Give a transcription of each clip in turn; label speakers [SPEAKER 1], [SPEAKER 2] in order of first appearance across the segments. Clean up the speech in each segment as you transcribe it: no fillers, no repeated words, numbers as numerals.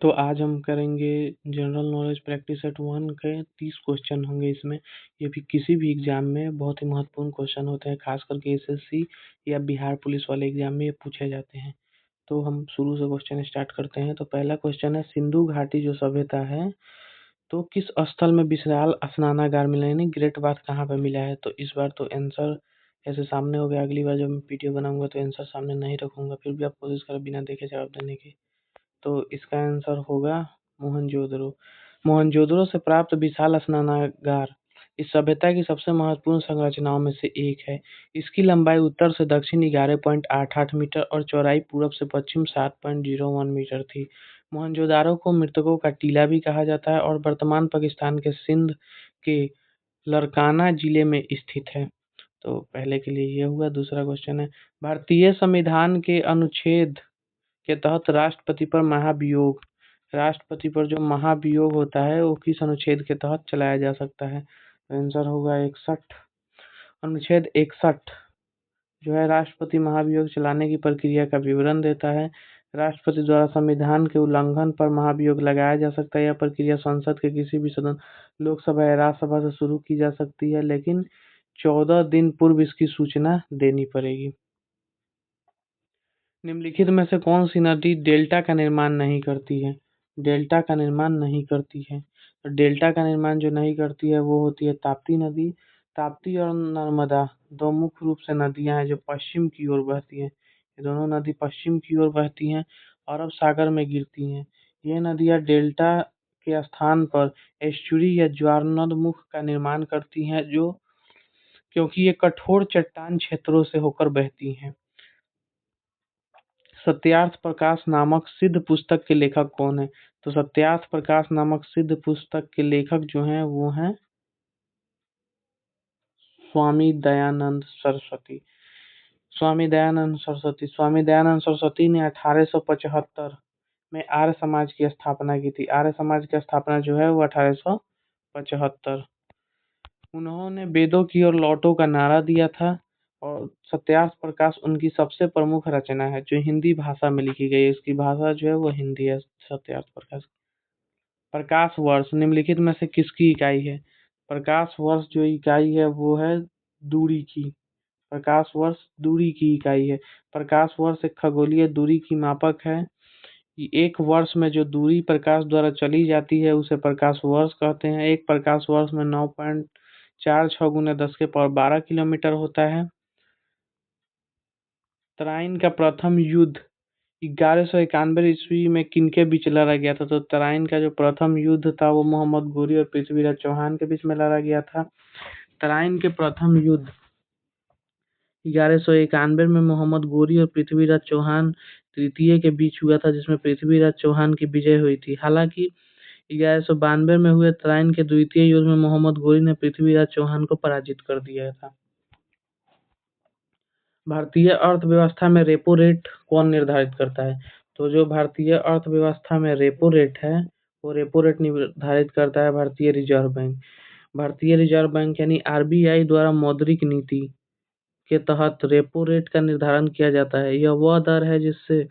[SPEAKER 1] तो आज हम करेंगे जनरल नॉलेज प्रैक्टिस सेट 1 के 30 क्वेश्चन होंगे इसमें। ये भी किसी भी एग्जाम में बहुत ही महत्वपूर्ण क्वेश्चन होते हैं, खास करके एसएससी या बिहार पुलिस वाले एग्जाम में ये पूछे जाते हैं। तो हम शुरू से क्वेश्चन स्टार्ट करते हैं। तो पहला क्वेश्चन है, सिंधु घाटी जो सभ्यता है तो किस स्थल में विशाल स्नानागार मिला, यानी ग्रेट बाथ कहाँ पे मिला है। तो इस बार तो आंसर ऐसे सामने हो गया, अगली बार जब मैं वीडियो बनाऊंगा तो आंसर सामने नहीं रखूंगा, फिर भी आप कोशिश करें बिना देखे जवाब देने की। तो इसका आंसर होगा मोहनजोदड़ो। मोहनजोदड़ो से प्राप्त विशाल स्नानागार इस सभ्यता की सबसे महत्वपूर्ण संरचनाओं में से एक है। इसकी लंबाई उत्तर से दक्षिण 11.88 मीटर और चौड़ाई पूरब से पश्चिम 7.01 मीटर थी। मोहनजोदारो को मृतकों का टीला भी कहा जाता है और वर्तमान पाकिस्तान के सिंध के लड़काना जिले में स्थित है। तो पहले के लिए ये हुआ। दूसरा क्वेश्चन है, भारतीय संविधान के अनुच्छेद के तहत राष्ट्रपति पर जो महाभियोग होता है वो किस अनुच्छेद के तहत चलाया जा सकता है। आंसर होगा 61। अनुच्छेद 61 जो है राष्ट्रपति महाभियोग चलाने की प्रक्रिया का विवरण देता है। राष्ट्रपति द्वारा संविधान के उल्लंघन पर महाभियोग लगाया जा सकता है। यह प्रक्रिया संसद के किसी भी सदन, लोकसभा या राज्यसभा से शुरू की जा सकती है, लेकिन 14 दिन पूर्व इसकी सूचना देनी पड़ेगी। निम्नलिखित में से कौन सी नदी डेल्टा का निर्माण नहीं करती है। डेल्टा का निर्माण नहीं करती है। तो डेल्टा का निर्माण जो नहीं करती है वो होती है ताप्ती नदी। ताप्ती और नर्मदा दो मुख्य रूप से नदियां हैं जो पश्चिम की ओर बहती हैं। ये दोनों नदी पश्चिम की ओर बहती हैं, अरब सागर में गिरती हैं। ये नदियां डेल्टा के स्थान पर एस्चुरी या ज्वारनदमुख का निर्माण करती हैं, जो क्योंकि ये कठोर चट्टान क्षेत्रों से होकर बहती हैं। सत्यार्थ प्रकाश नामक सिद्ध पुस्तक के लेखक कौन है। तो सत्यार्थ प्रकाश नामक सिद्ध पुस्तक के लेखक जो हैं वो हैं स्वामी दयानंद सरस्वती। स्वामी दयानंद सरस्वती ने 1875 में आर्य समाज की स्थापना की थी। आर्य समाज की स्थापना जो है वो 1875। उन्होंने वेदों की ओर लौटो का नारा दिया था और सत्यार्थ प्रकाश उनकी सबसे प्रमुख रचना है जो हिंदी भाषा में लिखी गई है। इसकी भाषा जो है वो हिंदी है। सत्यार्थ प्रकाश। प्रकाश वर्ष निम्नलिखित में से किसकी इकाई है। प्रकाश वर्ष जो इकाई है वो है दूरी की। प्रकाश वर्ष दूरी की इकाई है। प्रकाश वर्ष एक खगोलीय दूरी की मापक है। एक वर्ष में जो दूरी प्रकाश द्वारा चली जाती है उसे प्रकाश वर्ष कहते हैं। एक प्रकाश वर्ष में 9.46 गुना 10⁻12 किलोमीटर होता है। तराइन का प्रथम युद्ध 1191 ईस्वी में किनके बीच लड़ा गया था। तो तराइन का जो प्रथम युद्ध था वो मोहम्मद गोरी और पृथ्वीराज चौहान के बीच में लड़ा गया था। तराइन के प्रथम युद्ध 1191 में मोहम्मद गोरी और पृथ्वीराज चौहान तृतीय के बीच हुआ था, जिसमें पृथ्वीराज चौहान की विजय हुई थी। हालांकि 1192 में हुए तराइन के द्वितीय युद्ध में मोहम्मद गोरी ने पृथ्वीराज चौहान को पराजित कर दिया था। भारतीय अर्थव्यवस्था में रेपो रेट कौन निर्धारित करता है। तो जो भारतीय अर्थव्यवस्था में रेपो रेट है वो रेपो रेट निर्धारित करता है भारतीय रिजर्व बैंक। भारतीय रिजर्व बैंक यानी आरबीआई द्वारा मौद्रिक नीति के तहत रेपो रेट का निर्धारण किया जाता है। यह वह दर है जिससे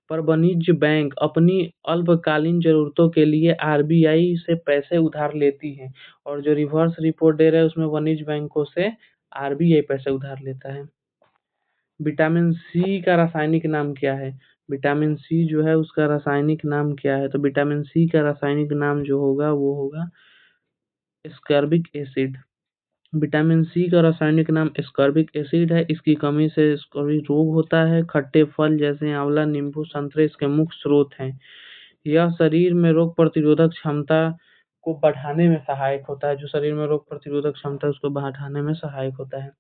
[SPEAKER 1] पर वाणिज्य बैंक अपनी अल्पकालीन जरूरतों के लिए आरबीआई से पैसे उधार लेती है, और जो रिवर्स रिपो रेट है उसमें वाणिज्य बैंकों से आरबीआई पैसे उधार लेता है। विटामिन सी का रासायनिक नाम क्या है। विटामिन सी जो है उसका रासायनिक नाम क्या है। तो विटामिन सी का रासायनिक नाम जो होगा वो होगा एस्कॉर्बिक एसिड। विटामिन सी का रासायनिक नाम एस्कॉर्बिक एसिड है। इसकी कमी से स्कर्वी रोग होता है। खट्टे फल जैसे आंवला, नींबू, संतरे इसके मुख्य स्रोत हैं। यह शरीर में रोग प्रतिरोधक क्षमता को बढ़ाने में सहायक होता है। जो शरीर में रोग प्रतिरोधक क्षमता है उसको बढ़ाने में सहायक होता है।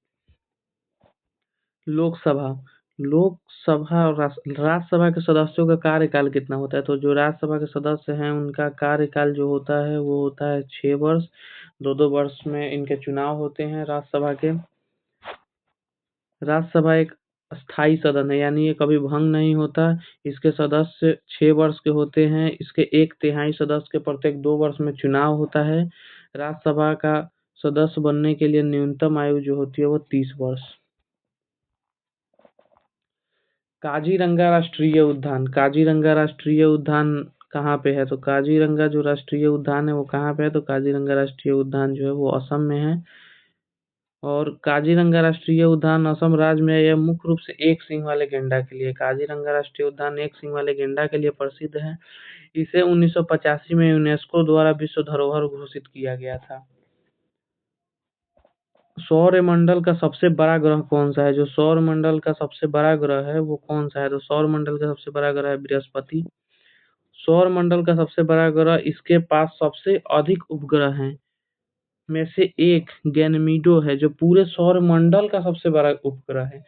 [SPEAKER 1] लोकसभा लोकसभा और राज्यसभा के सदस्यों का कार्यकाल कितना होता है। तो जो राज्यसभा के सदस्य हैं उनका कार्यकाल जो होता है वो होता है 6 वर्ष। 2-2 वर्ष में इनके चुनाव होते हैं राज्यसभा के। राज्यसभा एक स्थायी सदन है, यानी ये कभी भंग नहीं होता। इसके सदस्य 6 वर्ष के होते हैं। इसके 1/3 सदस्य के प्रत्येक 2 वर्ष में चुनाव होता है। राज्यसभा का सदस्य बनने के लिए न्यूनतम आयु जो होती है वो 30 वर्ष। काजीरंगा राष्ट्रीय उद्यान कहाँ पे है, तो काजीरंगा जो राष्ट्रीय उद्यान है वो कहाँ पे है, तो काजीरंगा राष्ट्रीय उद्यान जो है वो असम में है। और काजीरंगा राष्ट्रीय उद्यान असम राज्य में है। यह मुख्य रूप से एक सींग वाले गेंडा के लिए, काजीरंगा राष्ट्रीय उद्यान एक सींग वाले गेंडा के लिए प्रसिद्ध है। इसे 1985 में यूनेस्को द्वारा विश्व धरोहर घोषित किया गया था। सौरमंडल का सबसे बड़ा ग्रह कौन सा है, जो सौरमंडल का सबसे बड़ा ग्रह है वो कौन सा है, तो सौरमंडल का सबसे बड़ा ग्रह है बृहस्पति। सौरमंडल का सबसे बड़ा ग्रह, इसके पास सबसे अधिक उपग्रह हैं में से एक गैनीमेड है, जो पूरे सौरमंडल का सबसे बड़ा उपग्रह है।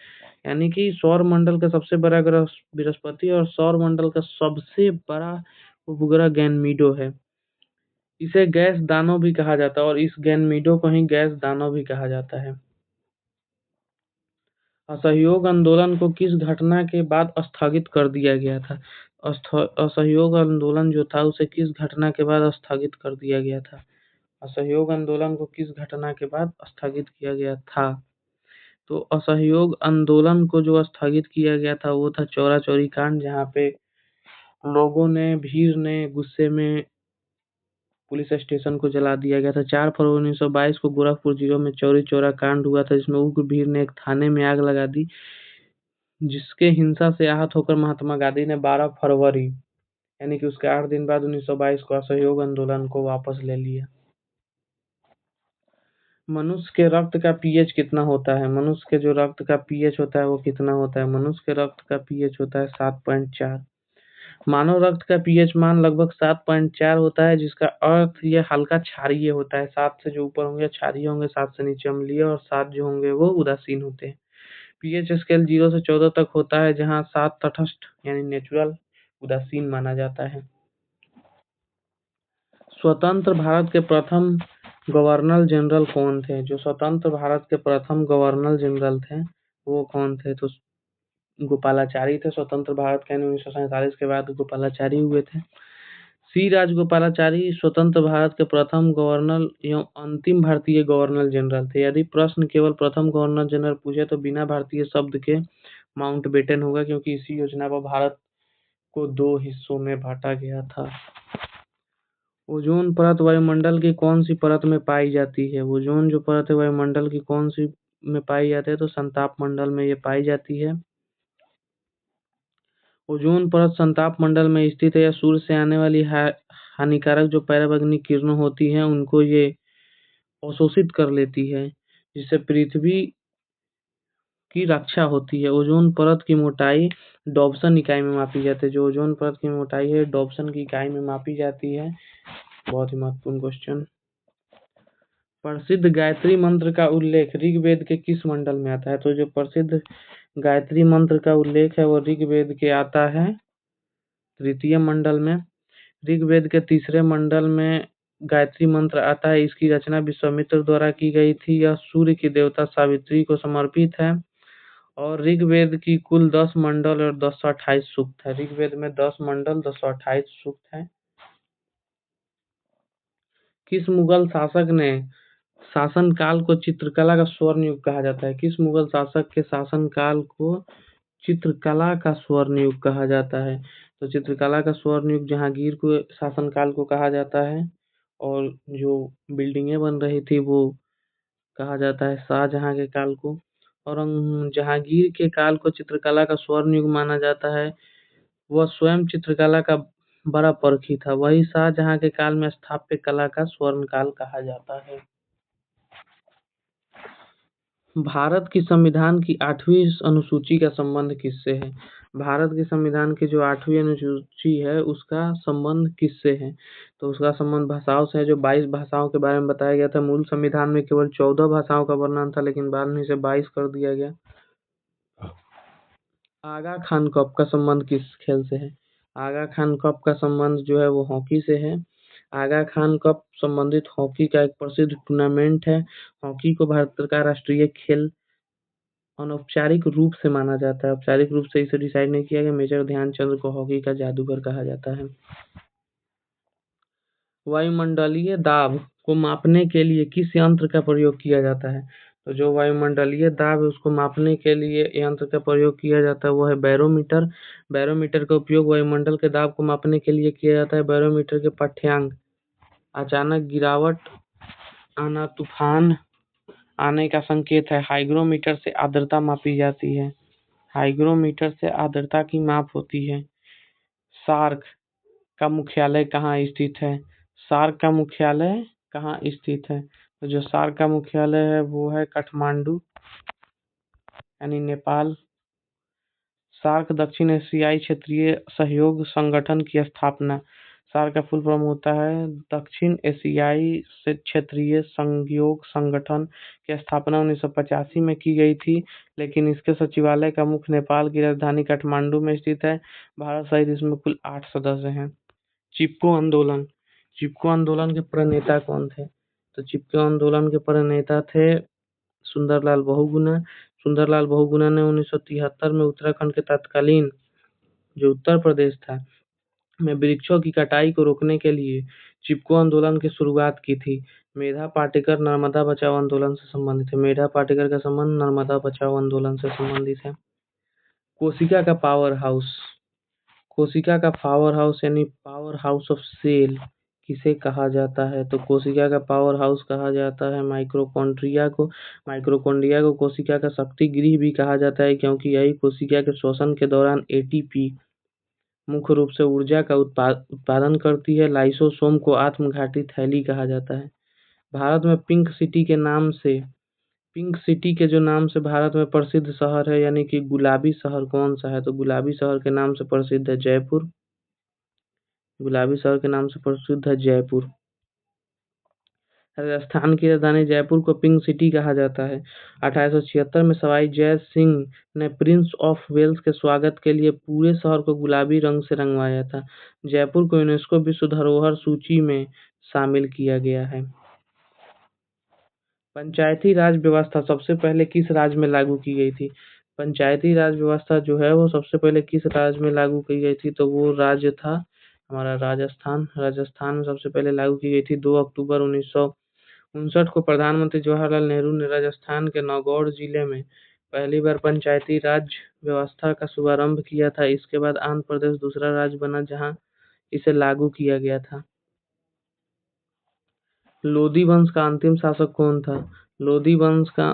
[SPEAKER 1] यानी कि सौरमंडल का सबसे बड़ा ग्रह बृहस्पति और सौरमंडल का सबसे बड़ा उपग्रह गैनीमेड है। इसे गैस दानव भी कहा जाता है और इस गैनीमेड को ही गैस दानव भी कहा जाता है। असहयोग आंदोलन को किस घटना के बाद स्थगित कर दिया गया था, असहयोग आंदोलन जो था उसे किस घटना के बाद स्थगित कर दिया गया था, असहयोग आंदोलन को किस घटना के बाद स्थगित किया गया था, तो असहयोग आंदोलन को जो स्थगित किया गया था वो था चौरा चौरी कांड, जहाँ पे लोगों ने, भीड़ ने गुस्से में पुलिस स्टेशन को जला दिया गया था। 4 फरवरी 1922 को गोरखपुर जिले में चौरी चौरा कांड हुआ था, जिसमें उग्र भीड़ ने एक थाने में आग लगा दी, जिसके हिंसा से आहत होकर महात्मा गांधी ने 12 फरवरी यानी कि उसके 8 दिन बाद 1922 को असहयोग आंदोलन को वापस ले लिया। मनुष्य के रक्त का पीएच कितना होता है, मनुष्य के जो रक्त का पीएच होता है वो कितना होता है, मनुष्य के रक्त का पीएच होता है 7.4। मानव रक्त का पीएच मान लगभग 7.4 होता है, जिसका अर्थ ये हल्का क्षारीय होता है। 7 से जो ऊपर होंगे क्षारीय होंगे, 7 से नीचे अम्लीय और 7 जो होंगे वो उदासीन होते हैं। पीएच स्केल 0 से 14 तक होता है, जहाँ 7 तटस्थ यानी नेचुरल उदासीन माना जाता है। स्वतंत्र भारत के प्रथम गवर्नर जनरल कौन थे, जो स्वतंत्र भारत के प्रथम गवर्नर जनरल थे वो कौन थे, तो गोपालाचारी थे। स्वतंत्र भारत के 1947 के बाद गोपालाचारी हुए थे। सी राजगोपालाचारी स्वतंत्र भारत के प्रथम गवर्नर एवं अंतिम भारतीय गवर्नर जनरल थे। यदि प्रश्न केवल प्रथम गवर्नर जनरल पूछे तो बिना भारतीय शब्द के माउंटबेटन होगा, क्योंकि इसी योजना पर भारत को 2 हिस्सों में बांटा गया था। ओजोन परत वायुमंडल की कौन सी परत में पाई जाती है, ओजोन जो परत है वायुमंडल की कौन सी में पाई जाती है, तो संताप मंडल में ये पाई जाती है। ओजोन परत संताप मंडल में स्थित है। यह सूर्य से आने वाली हानिकारक जो पराबैंगनी किरणें होती हैं उनको ये अवशोषित कर लेती है, जिससे पृथ्वी की रक्षा होती है। ओजोन परत की मोटाई डॉप्सन इकाई में मापी जाती है। जो ओजोन परत की मोटाई है डॉप्सन की इकाई में मापी जाती है। बहुत ही महत्वपूर्ण क्वेश्चन। प्रसिद्ध गायत्री मंत्र का उल्लेख ऋग्वेद के किस मंडल में आता है, तो जो प्रसिद्ध गायत्री मंत्र का उल्लेख है वो ऋग्वेद के आता है 3य मंडल में। ऋग्वेद के 3रे मंडल में गायत्री मंत्र आता है। इसकी रचना विश्वामित्र द्वारा की गई थी। यह सूर्य की देवता सावित्री को समर्पित है और ऋग्वेद की कुल 10 मंडल और 228 सूक्त है। ऋग्वेद में 10 मंडल 228 सूक्त है। किस मुगल शासक ने शासनकाल को चित्रकला का स्वर्ण युग कहा जाता है, किस मुगल शासक के शासनकाल को चित्रकला का स्वर्ण युग कहा जाता है, तो चित्रकला का स्वर्ण युग जहांगीर को शासनकाल को कहा जाता है और जो बिल्डिंगें बन रही थी वो कहा जाता है शाहजहां के काल को। और जहांगीर के काल को चित्रकला का स्वर्ण युग माना जाता है। वह स्वयं चित्रकला का बड़ा परखी था। वही शाहजहां के काल में स्थापत्य कला का स्वर्ण काल कहा जाता है। भारत की संविधान की 8वीं अनुसूची का संबंध किससे है, भारत के संविधान की जो 8वीं अनुसूची है उसका संबंध किससे है, तो उसका संबंध भाषाओं से है। जो 22 भाषाओं के बारे में बताया गया था। मूल संविधान में केवल 14 भाषाओं का वर्णन था, लेकिन बाद में इसे 22 कर दिया गया। आगा खान कप का संबंध किस खेल से है, आगा खान कप का संबंध जो है वो हॉकी से है। आगा खान कप संबंधित हॉकी का एक प्रसिद्ध टूर्नामेंट है। हॉकी को भारत का राष्ट्रीय खेल अनौपचारिक रूप से माना जाता है। औपचारिक रूप से इसे डिसाइड नहीं किया गया। मेजर ध्यानचंद को हॉकी का जादूगर कहा जाता है। वायुमंडलीय दाब को मापने के लिए किस यंत्र का प्रयोग किया जाता है, तो जो वायुमंडलीय दाब है उसको मापने के लिए यंत्र का प्रयोग किया जाता है वो है बैरोमीटर। बैरोमीटर का उपयोग वायुमंडल के दाब को मापने के लिए किया जाता है। बैरोमीटर के पाठ्यांक अचानक गिरावट आना, तूफान आने का संकेत है। हाइग्रोमीटर से आर्द्रता मापी जाती है। हाइग्रोमीटर से आर्द्रता की माप होती है। सार्क का मुख्यालय कहाँ स्थित है? सार्क का मुख्यालय कहाँ स्थित है? तो जो सार्क का मुख्यालय है वो है काठमांडू यानी नेपाल। सार्क दक्षिण एशियाई क्षेत्रीय सहयोग संगठन की स्थापना। सार्क का फुल फॉर्म होता है दक्षिण एशियाई से क्षेत्रीय सहयोग संगठन की स्थापना 1985 में की गई थी, लेकिन इसके सचिवालय का मुख्य नेपाल की राजधानी काठमांडू में स्थित है। भारत सहित इसमें कुल 8 सदस्य हैं। चिपको आंदोलन। चिपको आंदोलन के प्रणेता कौन थे? तो चिपको आंदोलन के प्रणेता थे सुंदरलाल बहुगुणा। सुंदरलाल बहुगुणा ने 1973 में उत्तराखंड के तत्कालीन जो उत्तर प्रदेश था में वृक्षों की कटाई को रोकने के लिए चिपको आंदोलन की शुरुआत की थी। मेधा पाटेकर नर्मदा बचाओ आंदोलन से संबंधित है। मेधा पाटेकर का संबंध नर्मदा बचाओ आंदोलन से संबंधित है। कोशिका का पावर हाउस। कोशिका का पावर हाउस यानी पावर हाउस ऑफ सेल किसे कहा जाता है? तो कोशिका का पावर हाउस कहा जाता है माइक्रोकॉन्ड्रिया को। माइक्रोकॉन्ड्रिया को कोशिका का शक्ति गृह भी कहा जाता है, क्योंकि यही कोशिका के श्वसन के दौरान एटीपी मुख्य रूप से ऊर्जा का उत्पादन करती है। लाइसोसोम को आत्मघाती थैली कहा जाता है। भारत में पिंक सिटी के जो नाम से भारत में प्रसिद्ध शहर है यानी कि गुलाबी शहर कौन सा है? तो गुलाबी शहर के नाम से प्रसिद्ध है जयपुर। गुलाबी शहर के नाम से प्रसिद्ध है जयपुर। राजस्थान की राजधानी जयपुर को पिंक सिटी कहा जाता है। 1876 में सवाई जय सिंह ने प्रिंस ऑफ वेल्स के स्वागत के लिए पूरे शहर को गुलाबी रंग से रंगवाया था। जयपुर को यूनेस्को विश्व धरोहर सूची में शामिल किया गया है। पंचायती राज व्यवस्था सबसे पहले किस राज्य में लागू की गई थी? पंचायती राज व्यवस्था जो है वो सबसे पहले किस राज्य में लागू की गई थी? तो वो राज्य था हमारा राजस्थान। राजस्थान में सबसे पहले लागू की गई थी 2 अक्टूबर 1959 को। प्रधानमंत्री जवाहरलाल नेहरू ने राजस्थान के नागौर जिले में पहली बार पंचायती राज व्यवस्था का शुभारंभ किया था। इसके बाद आंध्र प्रदेश दूसरा राज्य बना जहां इसे लागू किया गया था। लोधी वंश का अंतिम शासक कौन था? लोधी वंश का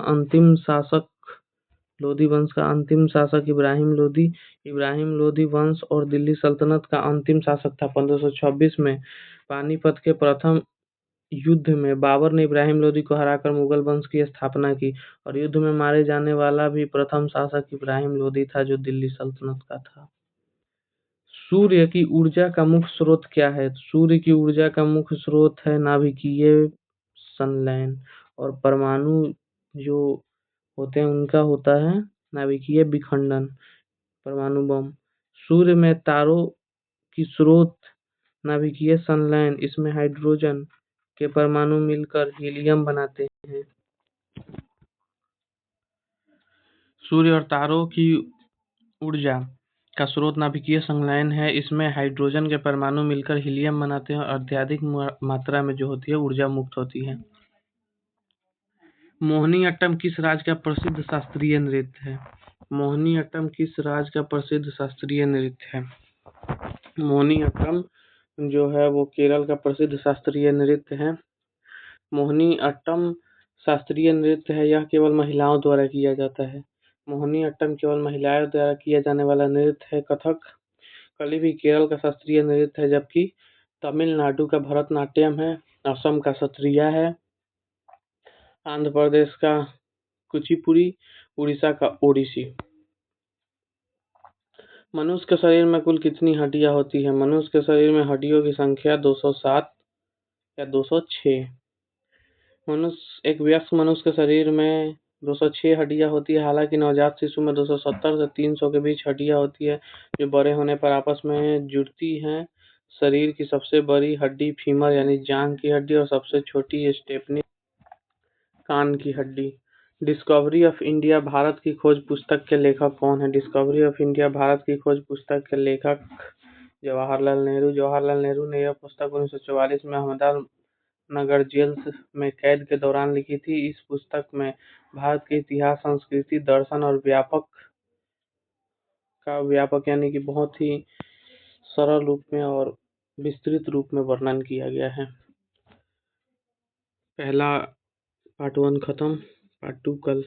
[SPEAKER 1] अंतिम शासक इब्राहिम लोधी। इब्राहिम लोधी वंश और दिल्ली सल्तनत का अंतिम शासक था। 1526 में पानीपत के प्रथम युद्ध में बाबर ने इब्राहिम लोधी को हराकर मुगल वंश की स्थापना की, और युद्ध में मारे जाने वाला भी प्रथम शासक इब्राहिम लोधी था जो दिल्ली सल्तनत का था। सूर्य की ऊर्जा का मुख्य स्रोत क्या है? सूर्य की ऊर्जा का मुख्य स्रोत है नाभिकीय संलयन, और परमाणु जो होते हैं उनका होता है नाभिकीय विखंडन, परमाणु बम। सूर्य में तारों की स्रोत नाभिकीय संलयन, इसमें हाइड्रोजन के परमाणु मिलकर हीलियम बनाते हैं। सूर्य और तारों की ऊर्जा का स्रोत नाभिकीय संलयन है। इसमें हाइड्रोजन के परमाणु मिलकर हीलियम बनाते हैं और अत्यधिक मात्रा में जो होती है ऊर्जा मुक्त होती है। मोहिनीअट्टम किस राज्य का प्रसिद्ध शास्त्रीय नृत्य है? मोहिनीअट्टम किस राज्य का प्रसिद्ध शास्त्रीय नृत्य है? मोहिनीअट्टम जो है वो केरल का प्रसिद्ध शास्त्रीय नृत्य है। मोहिनीअट्टम शास्त्रीय नृत्य है, यह केवल महिलाओं द्वारा किया जाता है। मोहिनीअट्टम केवल महिलाओं द्वारा किया जाने वाला नृत्य है। कथक कली भी केरल का शास्त्रीय नृत्य है, जबकि तमिलनाडु का भरतनाट्यम है, असम का सत्रिया है, आंध्र प्रदेश का कुचिपुड़ी, उड़ीसा का ओडिसी। मनुष्य के शरीर में कुल कितनी हड्डियां होती है? मनुष्य के शरीर में हड्डियों की संख्या 207 या 206। एक वयस्क मनुष्य के शरीर में 206 हड्डियां होती है, हालांकि नवजात शिशु में 270 से 300 के बीच हड्डियां होती है जो बड़े होने पर आपस में जुड़ती हैं। शरीर की सबसे बड़ी हड्डी फीमर यानी जांघ की हड्डी और सबसे छोटी स्टेपनी कान की हड्डी। डिस्कवरी ऑफ इंडिया भारत की खोज पुस्तक के लेखक कौन है? डिस्कवरी ऑफ इंडिया भारत की खोज पुस्तक के लेखक जवाहरलाल नेहरू। जवाहरलाल नेहरू ने यह पुस्तक 1944 में नगर जेल में कैद के दौरान लिखी थी। इस पुस्तक में भारत के इतिहास, संस्कृति, दर्शन और व्यापक यानी कि बहुत ही सरल रूप में और विस्तृत रूप में वर्णन किया गया है। पहला पार्ट 1 खत्म, पार्ट 2 कल।